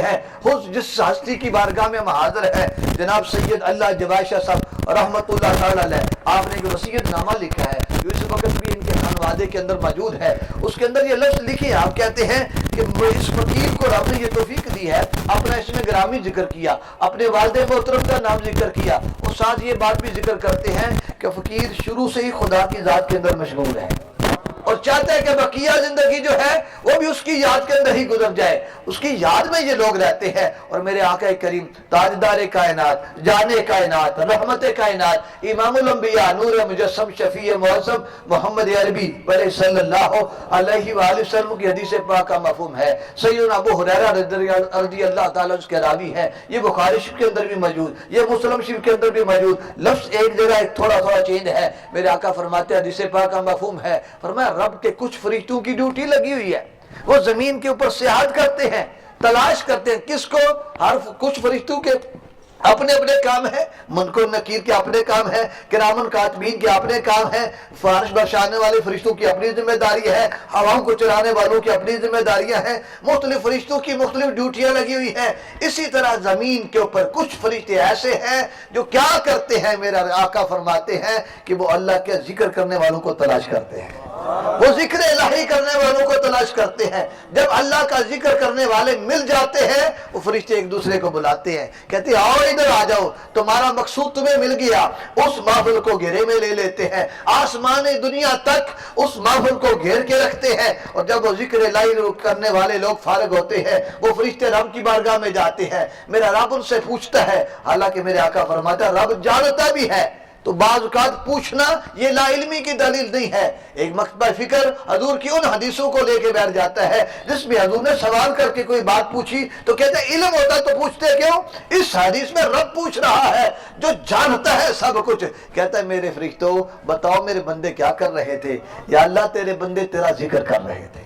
ہیں جس ہستی کی بارگاہ میں ہم حاضر ہیں، جناب سید اللہ جوائشہ صاحب رحمت اللہ تعالی علیہ، آپ نے جو وصیت نامہ لکھا ہے جو اس وقت بھی ان کے خانوادے کے اندر موجود ہے، اس کے اندر یہ لفظ لکھے، آپ کہتے ہیں کہ اس فقیر کو رب نے یہ توفیق دی ہے، اپنا اس میں گرامی ذکر کیا، اپنے والد محترم کا نام ذکر کیا، اور ساتھ یہ بات بھی ذکر کرتے ہیں کہ فقیر شروع سے ہی خدا کی ذات کے اندر مشغول ہے اور چاہتا ہے کہ بقیہ زندگی جو ہے وہ بھی اس کی یاد کے اندر ہی گزر جائے، اس کی یاد میں یہ لوگ رہتے ہیں۔ اور میرے آقا کریم تاجدار کائنات، جان کائنات، رحمت کائنات، امام الانبیاء، نور مجسم، شفیع معظم محمد عربی صلی اللہ علیہ وآلہ وسلم کی حدیث پاک کا مفہوم ہے۔ سیدنا ابو ہریرہ رضی اللہ تعالیٰ اس کے راوی ہیں، یہ بخاری شریف کے اندر بھی موجود، یہ مسلم شریف کے اندر بھی موجود، لفظ ایک جگہ ایک تھوڑا چینج ہے۔ میرے آقا فرماتے ہیں حدیث پاک کا مفہوم ہے، فرمایا رب کے کچھ فرشتوں کی ڈیوٹی لگی ہوئی ہے، وہ زمین کے اوپر سیاحت کرتے ہیں، تلاش کرتے ہیں کس کو، کچھ فرشتوں کے اپنے اپنے کام ہیں، منکر نکیر کے اپنے کام ہیں، کرامن کاتبین کے اپنے کام ہیں، فارش برسانے والے فرشتوں کی اپنی ذمہ داری ہے، ہواؤں کو چلانے والوں کی اپنی ذمہ داریاں ہیں، مختلف فرشتوں کی مختلف ڈیوٹیاں لگی ہوئی ہیں۔ اسی طرح زمین کے اوپر کچھ فرشتے ایسے ہیں جو کیا کرتے ہیں، میرا آقا فرماتے ہیں کہ وہ اللہ کے ذکر کرنے والوں کو تلاش کرتے ہیں، وہ ذکر الہی کرنے والوں کو تلاش کرتے ہیں۔ جب اللہ کا ذکر کرنے والے مل جاتے ہیں، وہ فرشتے ایک دوسرے کو بلاتے ہیں، کہتے ہیں آؤ ادھر آ جاؤ، تمہارا مقصود تمہیں مل گیا، اس محفل کو گھیرے میں لے لیتے ہیں، آسمان دنیا تک اس محفل کو گھیر کے رکھتے ہیں، اور جب وہ ذکر الہی کرنے والے لوگ فارغ ہوتے ہیں، وہ فرشتے رب کی بارگاہ میں جاتے ہیں، میرا رب ان سے پوچھتا ہے، حالانکہ میرے آقا فرماتا ہے رب جانتا بھی ہے، تو بعض اوقات پوچھنا یہ لا علمی کی دلیل نہیں ہے۔ ایک مکتبہ فکر حضور کی ان حدیثوں کو لے کے بیٹھ جاتا ہے جس میں حضور نے سوال کر کے کوئی بات پوچھی تو کہتے ہیں علم ہوتا تو پوچھتے کیوں؟ اس حدیث میں رب پوچھ رہا ہے جو جانتا ہے سب کچھ، کہتا ہے میرے فرشتوں بتاؤ میرے بندے کیا کر رہے تھے؟ یا اللہ تیرے بندے تیرا ذکر کر رہے تھے،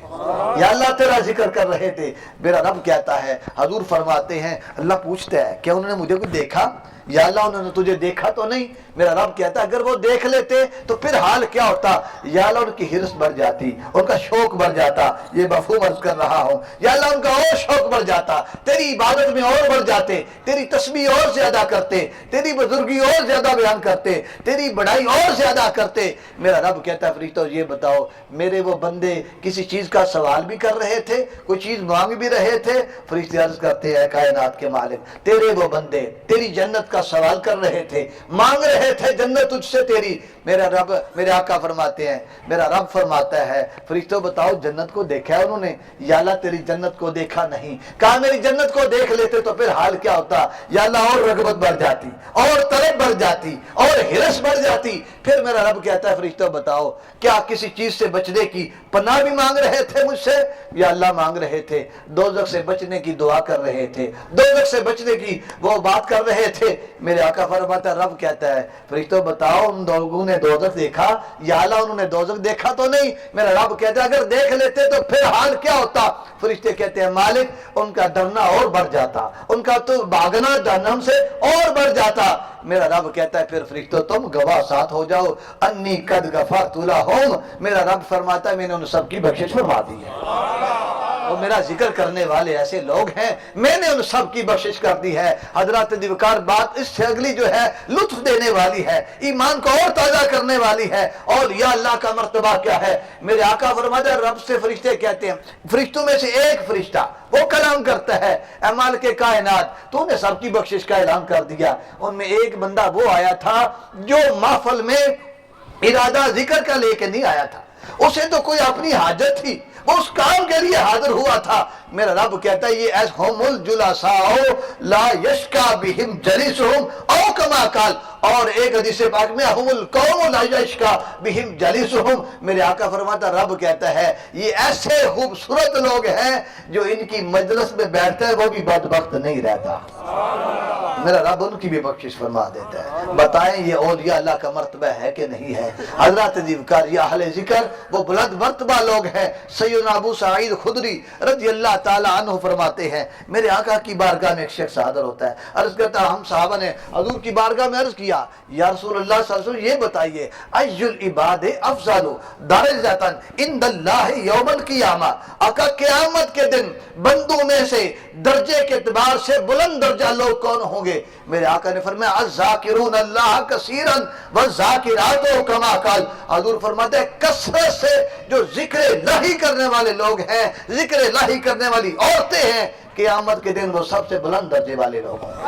یا اللہ تیرا ذکر کر رہے تھے۔ میرا رب کہتا ہے، حضور فرماتے ہیں، اللہ پوچھتا ہے کیا انہوں نے مجھے کوئی دیکھا؟ یا اللہ انہوں نے تجھے دیکھا تو نہیں؟ میرا رب کہتا ہے اگر وہ دیکھ لیتے تو پھر حال کیا ہوتا؟ یا اللہ ان کی حرص بڑھ جاتی، ان کا شوق بڑھ جاتا، یہ مفہوم عرض کر رہا ہوں، یا اللہ ان کا اور شوق بڑھ جاتا، تیری عبادت میں اور بڑھ جاتے، تیری تسبیح اور زیادہ کرتے، تیری بزرگی اور زیادہ بیان کرتے، تیری بڑائی اور زیادہ کرتے۔ میرا رب کہتا ہے فرشتوں یہ بتاؤ میرے وہ بندے کسی چیز کا سوال بھی کر رہے تھے، کوئی چیز مانگ بھی رہے تھے؟ فرشتے عرض کرتے ہیں کائنات کے مالک تیرے وہ بندے تیری جنت کا سوال کر رہے تھے، مانگ رہے تھے جنت تجھ سے تیری۔ میرا رب، میرے آقا فرماتے ہیں، میرا رب فرماتا ہے فرشتوں بتاؤ جنت کو دیکھا ہے انہوں نے؟ یا اللہ تیری جنت کو دیکھا نہیں۔ کہا میری جنت کو دیکھ لیتے تو پھر حال کیا ہوتا؟ یا اللہ اور رغبت بڑھ جاتی، اور طلب بڑھ جاتی، اور حرص بڑھ جاتی۔ پھر میرا رب کہتا ہے فرشتوں بتاؤ کیا کسی چیز سے بچنے کی پناہ بھی مانگ رہے تھے مجھ سے؟ یا اللہ مانگ رہے تھے، دوزخ سے بچنے کی دعا کر رہے تھے، دوزخ سے بچنے کی وہ بات کر رہے تھے۔ میرے آقا فرماتا ہے، رب کہتا ہے فرشتوں بتاؤ ان لوگوں نے دوزخ دیکھا؟ یا اللہ انہوں نے دوزخ دیکھا تو نہیں؟ میرا رب کہتا ہے اگر دیکھ لیتے تو پھر حال کیا ہوتا؟ فرشتے کہتے ہیں مالک ان کا ڈرنا اور بڑھ جاتا، ان کا تو بھاگنا جہنم سے اور بڑھ جاتا۔ میرا رب کہتا ہے پھر فرشتوں تم گواہ ساتھ ہو جاؤ انی قد غفرت لہم۔ میرا رب فرماتا ہے میں نے ان سب کی بخشش فرما دی ہے، وہ میرا ذکر کرنے والے ایسے لوگ ہیں میں نے ان سب کی بخشش کر دی ہے۔ حضرات دیوکار بات اس سے اگلی جو ہے لطف دینے والی ہے، ایمان کو اور تازہ کرنے والی ہے، اور یا اللہ کا مرتبہ کیا ہے؟ میرے آقا فرماتا ہے رب سے فرشتے کہتے ہیں، فرشتوں میں سے ایک فرشتہ وہ کلام کرتا ہے اے مالک کائنات تو نے سب کی بخشش کا اعلان کر دیا۔ ان میں ایک بندہ وہ آیا تھا جو محفل میں ارادہ ذکر کا لے کے نہیں آیا تھا، اسے تو کوئی اپنی حاجت تھی، وہ اس کام کے لیے حاضر ہوا تھا۔ میرا رب کہتا ہے یہ ایس ہم الجلساء لا یشکا بہم جلیسہم او کما قال، اور ایک حدیث پاک میں ہم القوم لا یشکا بہم جلیسہم۔ میرے آقا فرماتا رب کہتا ہے یہ ایسے خوبصورت لوگ ہیں جو ان کی مجلس میں بیٹھتا ہے وہ بھی بدبخت نہیں رہتا۔ میرا رب ان کی بھی بخشش فرما دیتا ہے۔ بتائیں یہ اولیاء اللہ کا مرتبہ ہے کہ نہیں ہے؟ حضرات دیوکار یا اہل ذکر وہ بلند مرتبہ لوگ ہیں۔ سیدنا ابو سعید خدری رضی اللہ تعالی عنہ فرماتے ہیں میرے آقا کی بارگاہ میں ایک شخص حاضر ہوتا ہے، عرض کرتا ہے ہم صحابہ نے حضور کی بارگاہ میں عرض کیا یا رسول اللہ صلی اللہ علیہ وسلم یہ بتائیے ای العباد افضل درجۃ عند اللہ یوم القیامہ، آقا قیامت کے دن بندوں میں سے درجے کے اعتبار سے بلند درجہ لوگ کون ہوں گے؟ میرے آقا نے فرمایا الذاکرون اللہ کثیرا والذاکرات کما قال، حضور فرماتے ہیں کثرت سے جو ذکر الہی کرنے والے لوگ ہیں، ذکر الہی کرنے والی عورتیں ہیں، قیامت کے دن وہ سب سے بلند درجے والے لوگ ہوں گے۔